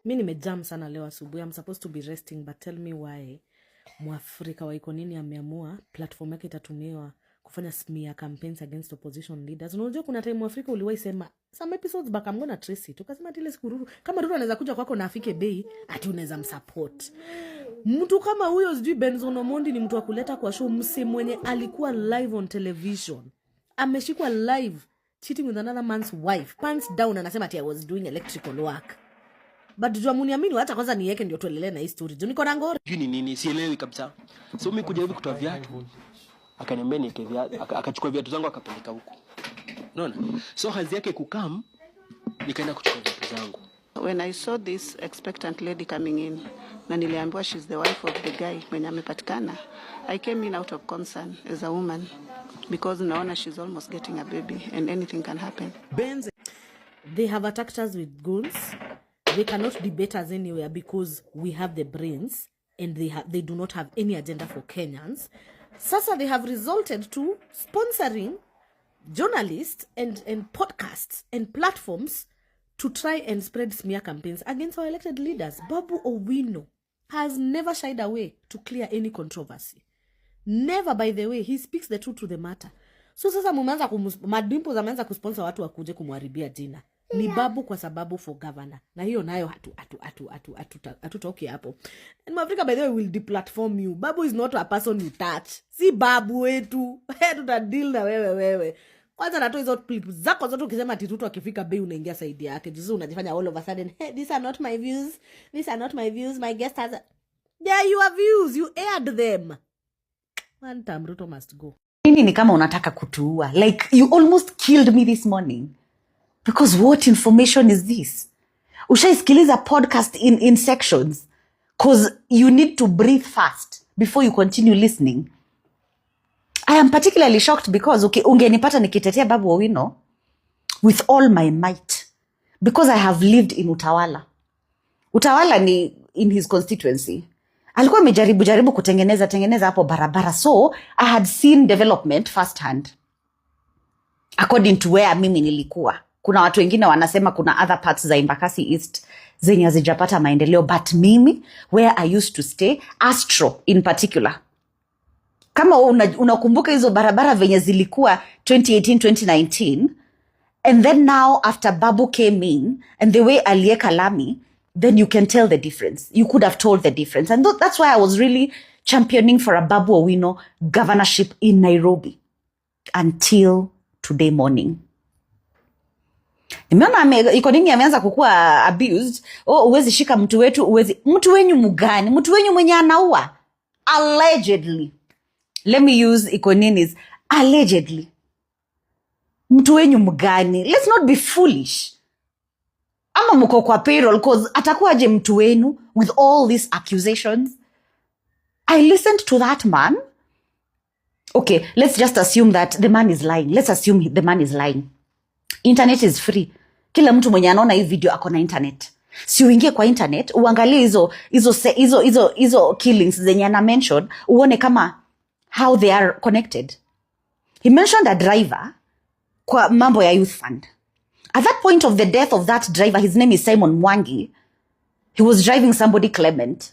Mimi nimejam sana leo asubuhi. I'm supposed to be resting, but tell me why Mwafreeka wa Nini ameamua platform yake itatumiwa kufanya smear campaigns against opposition leaders. Unajua kuna time Mwafreeka uliwahi sema some episodes back, I'm gonna trace it. Ukasema ati ile siku Ruru, kama Ruru anaweza kuja kwako na afike bei, ati unaweza msupport. Mtu kama huyo sijui Benson Omondi ni mtu wa kuleta kwa show, mse mwenye alikuwa live on television. Ameshikwa live cheating with another man's wife. Pants down anasema ati I was doing electrical work. But jua muniamini hata kwanza niweke ndio tuendelee na hii story. Juu niko na ngori. Juu nini sielewi kabisa. So mimi kuja hivi kutoa viatu. Akaniambia niweke viatu, akachukua viatu zangu akapeleka huko. Unaona? So hazi yake kukam nikaenda kuchukua viatu zangu. When I saw this expectant lady coming in, na niliambiwa she's the wife of the guy mwenye amepatikana, I came in out of concern as a woman because naona she's almost getting a baby and anything can happen. They have attacked us with guns. They cannot debate us anywhere because we have the brains and they do not have any agenda for Kenyans. Sasa they have resulted to sponsoring journalists and podcasts and platforms to try and spread smear campaigns against our elected leaders. Babu Owino has never shied away to clear any controversy. Never, by the way. He speaks the truth to the matter. So sasa mumeanza madimpo zameanza kusponsor watu wakuje kumharibia jina. Ni Babu kwa sababu for governor. Na hiyo nayo hatutoki hapo. And Mwafreeka, by the way, will deplatform you. Babu is not a person you touch. Si Babu wetu. Tutadeal na wewe. Kwanza natoa hizo clips zako zote ukisema ati Ruto akifika bei unaingia saidi yake. Jizu unajifanya all of a sudden, hey, these are not my views. These are not my views. My guest has yeah, your views. You aired them. One time Ruto must go. Nini ni kama unataka kutuua. Like you almost killed me this morning. Because what information is this? Ushaisikiliza podcast in sections. Because you need to breathe fast before you continue listening. I am particularly shocked because ungenipata nikitetea Babu Owino with all my might. Because I have lived in Utawala. Utawala ni in his constituency. Alikuwa amejaribu kutengeneza hapo barabara. So I had seen development firsthand. According to where mimi nilikuwa. Kuna watu wengine wanasema kuna other parts za Embakasi East zenye hazijapata maendeleo, but mimi where I used to stay, Astro in particular. Kama unakumbuka hizo barabara venye zilikuwa 2018-2019, and then now after Babu came in and the way alieka lami, then you can tell the difference. You could have told the difference. And that's why I was really championing for a Babu Owino governorship in Nairobi until today morning. Nimeona iko Nini ameanza kukua abused. Uwezi shika mtu wetu, mtu wenyu mgani? Mtu wenyu mwenye anaua. Allegedly. Let me use iko Nini's allegedly. Mtu wenyu mgani? Let's not be foolish. Ama mko kwa payroll cause atakuwaje mtu wenu with all these accusations? I listened to that man. Okay, let's just assume that the man is lying. Let's assume the man is lying. Internet is free. Kila mtu mwenye anaona hii video ako na internet. Si uingie kwa internet, uangalie hizo killings zenye ana mention, uone kama how they are connected. He mentioned a driver kwa mambo ya youth fund. At that point of the death of that driver, his name is Simon Mwangi. He was driving somebody Clement.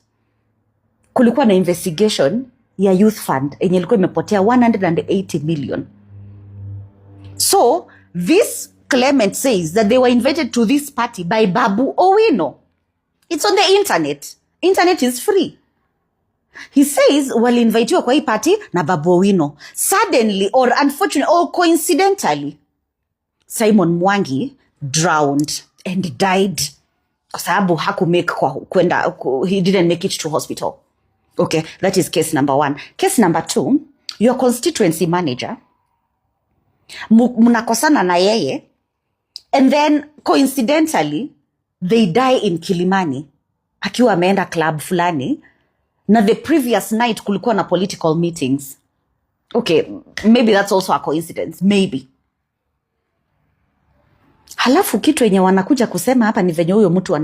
Kulikuwa na investigation ya youth fund yenye ilikuwa imepotea 180 million. So, this Clement says that they were invited to this party by Babu Owino. It's on the internet. Internet is free. He says, waliinvitiwa kwa hii party na Babu Owino. Suddenly, or unfortunately, or coincidentally, Simon Mwangi drowned and died kwa sababu he didn't make it to hospital. Okay, that is case number 1. Case number 2, your constituency manager, mnakosana na yeye, and then coincidentally, they die in Kilimani, akiwa ameenda club fulani, na the previous night kulikuwa na political meetings. Okay, maybe that's also a coincidence, maybe. Halafu kitu yenye wanakuja kusema hapa ni venye huyo mtu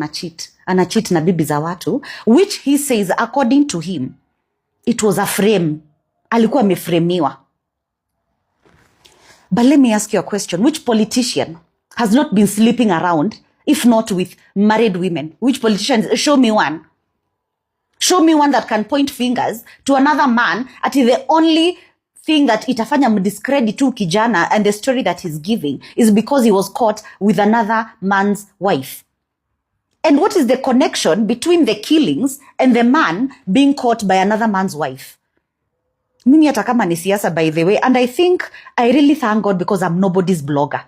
anacheat na bibi za watu, which he says according to him, it was a frame. Alikuwa amefremiwa. But let me ask you a question. Which politician has not been sleeping around if not with married women? Which politicians? Show me one. Show me one that can point fingers to another man at the only thing that itafanya mdiscredit tu kijana, and the story that he's giving is because he was caught with another man's wife. And what is the connection between the killings and the man being caught by another man's wife? Mimi hata kama ni siasa, by the way, and I think I really thank God because I'm nobody's blogger.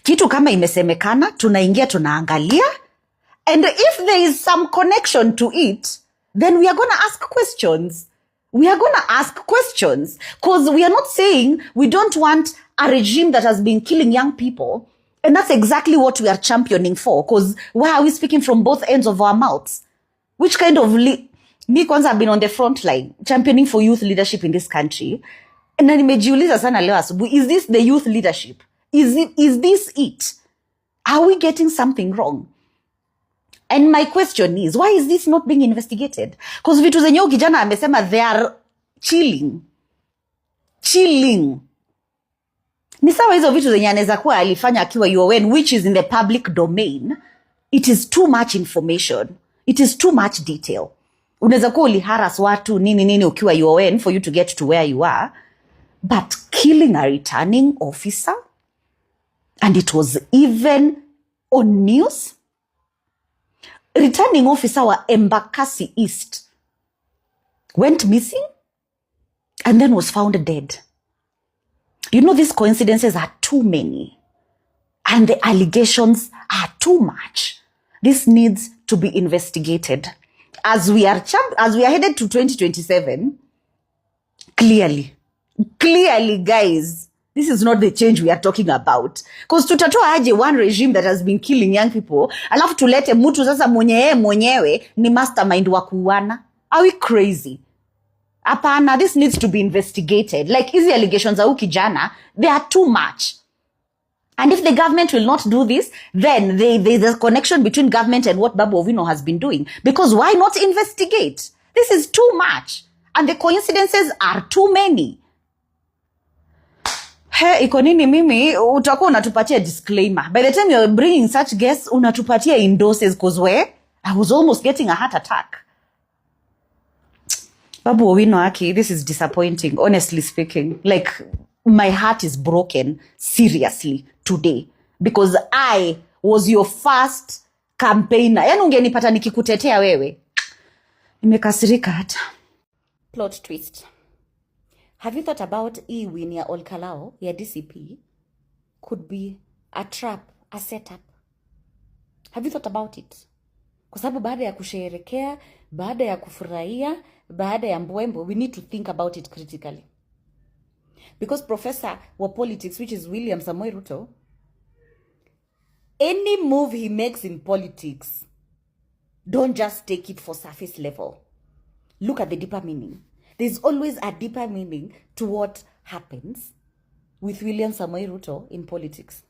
Kitu kama imesemekana, tunaingia tunaangalia, and if there is some connection to it, then we are going to ask questions. We are going to ask questions, because we are not saying we don't want a regime that has been killing young people. And that's exactly what we are championing for, because why are we speaking from both ends of our mouths? Which kind of... Me kwanza have been on the front line championing for youth leadership in this country. Na nimejiuliza sana leo asubuhi, is this the youth leadership? Is this it? Are we getting something wrong? And my question is, why is this not being investigated? Because vitu zenye kijana amesema, they are chilling. Ni sawa hizo vitu zenye anaweza kuwa alifanya akiwa UN, which is in the public domain. It is too much information. It is too much detail. Unaweza kuwa uliharas watu nini ukiwa UN for you to get to where you are. But killing a returning officer, and it was even on news. Returning officer wa Embakasi East went missing and then was found dead. You know, these coincidences are too many, and the allegations are too much. This needs to be investigated. As we are headed to 2027, clearly, guys, this is not the change we are talking about. Because tutatoa aje one regime that has been killing young people, alafu tulete mtu sasa mwenyewe ni mastermind wa kuuana? Are we crazy? Apana, this needs to be investigated. Like, easy allegations au kijana, they are too much. And if the government will not do this, then there's a connection between government and what Babu Owino has been doing. Because why not investigate? This is too much. And the coincidences are too many. Hey, iko nini mimi, utakuwa unatupatia disclaimer. By the time you're bringing such guests, unatupatia endorses, because I was almost getting a heart attack. Babu Owino Aki, this is disappointing, honestly speaking. Like, my heart is broken, seriously, today. Because I was your first campaigner. Yani ungenipata nikikutetea wewe. Nimekasirika hata. Plot twist. Have you thought about win ya Olkalao, ya DCP, could be a trap, a setup? Have you thought about it? Kwa sababu baada ya kusherekea, baada ya kufurahia, baada ya mbwembo, we need to think about it critically. Because Professor wa politics, which is William Samoei Ruto, any move he makes in politics, don't just take it for surface level. Look at the deeper meaning. There's always a deeper meaning to what happens with William Samoei Ruto in politics.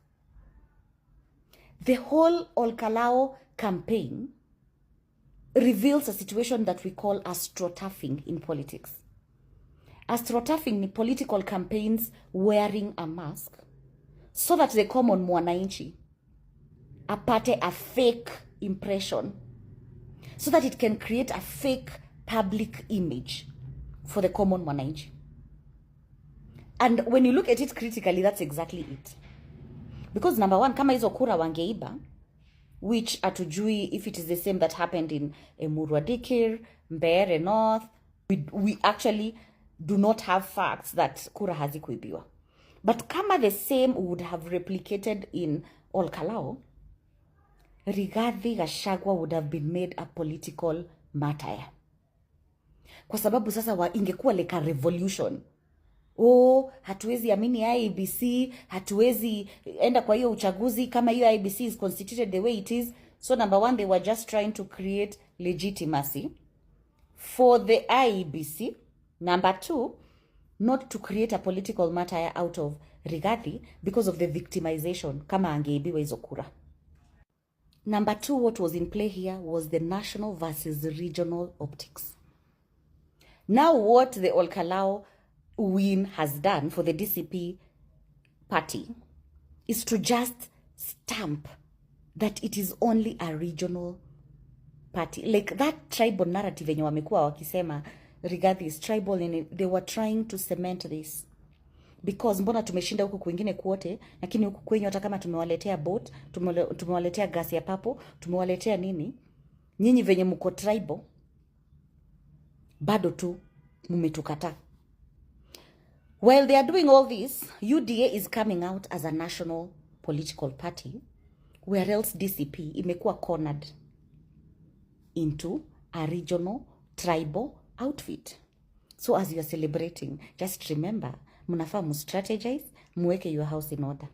The whole Olkalao campaign reveals a situation that we call astroturfing in politics. Astroturfing ni political campaigns wearing a mask so that the common mwananchi apate a fake impression, so that it can create a fake public image for the common mwananchi. And when you look at it critically, that's exactly it. Because number one, kama hizo kura wangeiba, which atujui if it is the same that happened in Emurwa Dikir, Mbeere North, we actually do not have facts that kura hazikuibiwa. But kama the same would have replicated in Olkalao, Rigathi Gachagua would have been made a political martyr. Kwa sababu sasa ingekuwa like a revolution. Hatuwezi amini IEBC, hatuwezi enda kwa hiyo uchaguzi kama hiyo IEBC is constituted the way it is. So number one, they were just trying to create legitimacy for the IEBC. Number two, not to create a political martyr out of Rigathi because of the victimization kama angeibiwa hizo kura. Number two, what was in play here was the national versus regional optics. Now what the Olkalao win has done for the DCP party is to just stamp that it is only a regional party. Like that tribal narrative yenye wamekuwa wakisema regarding this tribal, and they were trying to cement this. Because mbona tumeshinda huku kwingine kwote, lakini huku kwenye hata kama tumewaletea boat, tumewaletea gas ya papo, tumewaletea nini, nyinyi venye mko tribal bado tu mmetukata. While they are doing all this, UDA is coming out as a national political party, where else DCP imekuwa cornered into a regional tribal outfit. So as you are celebrating, just remember, mnafaa strategize, muweke your house in order.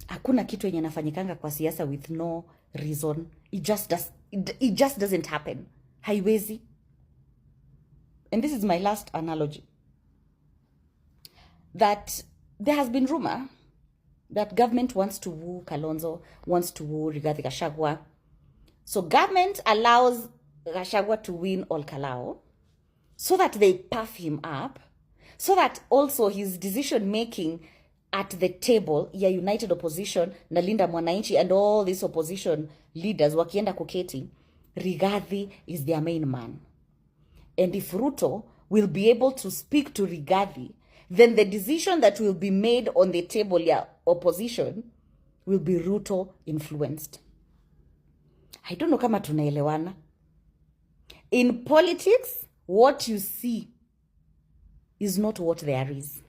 Hakuna kitu yenye nafanyikanga kwa siasa with no reason. It just doesn't happen. Haiwezi. And this is my last analogy. That there has been rumor that government wants to woo Kalonzo, wants to woo Rigathi Gachagua. So government allows Gachagua to win all Kalao so that they puff him up, so that also his decision making at the table ya United Opposition na Linda Mwananchi and all these opposition leaders wakienda kuketi, Rigathi is their main man. And if Ruto will be able to speak to Rigathi, then the decision that will be made on the table ya opposition will be Ruto influenced. I don't know kama tunaelewana. In politics, what you see is not what there is.